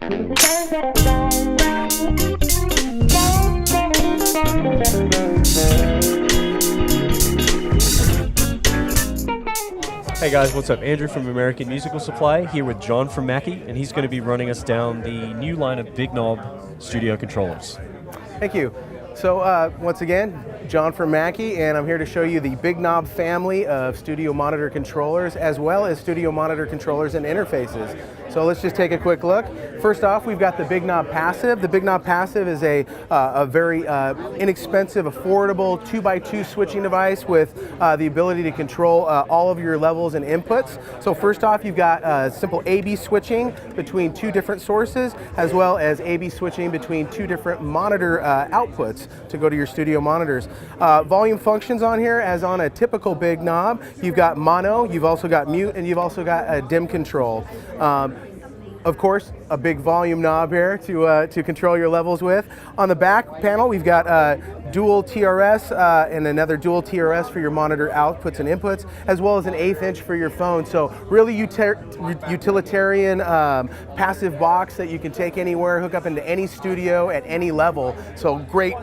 Hey guys, what's up? Andrew from American Musical Supply here with John from Mackie, and he's going to be running us down the new line of Big Knob studio controllers. Thank you. So once again, John from Mackie, and I'm here to show you the Big Knob family of studio monitor controllers, as well as studio monitor controllers and interfaces. So let's just take a quick look. First off, we've got the Big Knob Passive. The Big Knob Passive is a very inexpensive, affordable 2x2 switching device with the ability to control all of your levels and inputs. So first off, you've got simple A/B switching between two different sources, as well as A/B switching between two different monitor outputs to go to your studio monitors. Volume functions on here, as on a typical Big Knob. You've got mono, you've also got mute, and you've also got a dim control. Of course, a big volume knob here to control your levels with. On the back panel, we've got dual TRS and another dual TRS for your monitor outputs and inputs, as well as an 1/8 inch for your phone. So really utilitarian passive box that you can take anywhere, hook up into any studio at any level. So great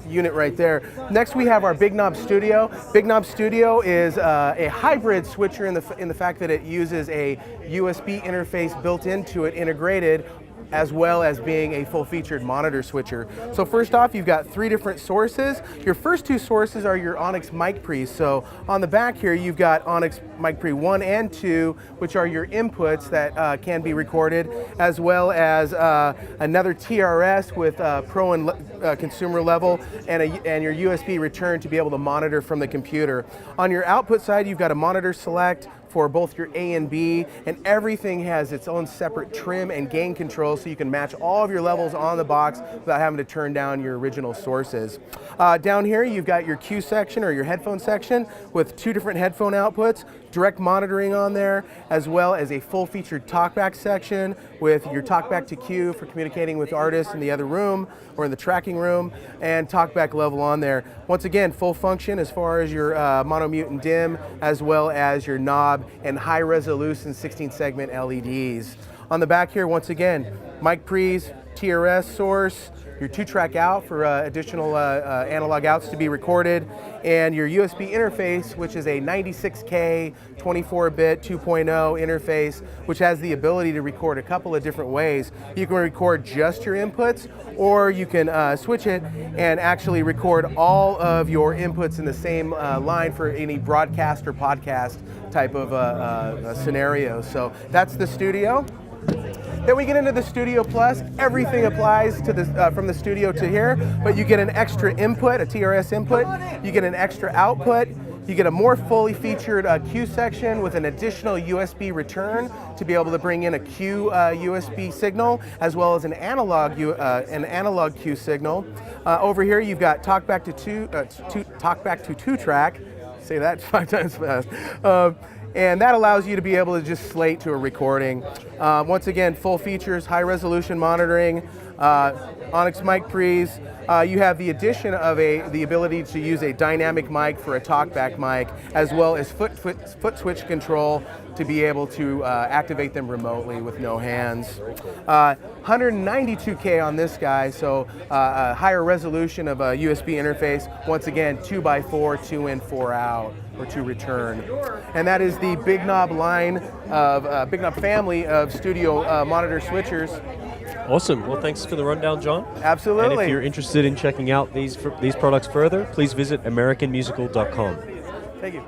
unit right there. Next, we have our Big Knob Studio. Big Knob Studio is a hybrid switcher in the fact that it uses a USB interface built into it, integrated, as well as being a full-featured monitor switcher. So first off, you've got three different sources. Your first two sources are your Onyx mic pre's. So on the back here, you've got Onyx mic pre 1 and 2, which are your inputs that can be recorded, as well as another TRS with pro and consumer level, and your USB return to be able to monitor from the computer. On your output side, you've got a monitor select for both your A and B, and everything has its own separate trim and gain control, so you can match all of your levels on the box without having to turn down your original sources. Down here, you've got your Q section, or your headphone section, with two different headphone outputs, direct monitoring on there, as well as a full-featured talkback section with your talkback to Q for communicating with artists in the other room or in the tracking room, and talkback level on there. Once again, full function as far as your mono, mute, and dim, as well as your knob and high-resolution 16-segment LEDs. On the back here, once again, mic pre's, TRS source, your 2-track out for additional analog outs to be recorded, and your USB interface, which is a 96K 24-bit 2.0 interface, which has the ability to record a couple of different ways. You can record just your inputs, or you can switch it and actually record all of your inputs in the same line for any broadcast or podcast type of scenario. So that's the Studio. Then we get into the Studio Plus. Everything applies to the, from the Studio to here, but you get an extra input, a TRS input, you get an extra output, you get a more fully featured Q section with an additional USB return to be able to bring in a Q USB signal, as well as an analog Q signal. Over here you've got talkback to 2-track, say that 5 times fast. And that allows you to be able to just slate to a recording. Once again, full features, high resolution monitoring, Onyx mic pre's. You have the addition of the ability to use a dynamic mic for a talkback mic, as well as foot switch control to be able to activate them remotely with no hands. 192K on this guy, so a higher resolution of a USB interface. Once again, 2x4, 2 in, 4 out, or 2 return. And that is the Big Knob line of Big Knob family of studio monitor switchers. Awesome. Well, thanks for the rundown, John. Absolutely. And if you're interested in checking out these products further, please visit AmericanMusical.com. Thank you.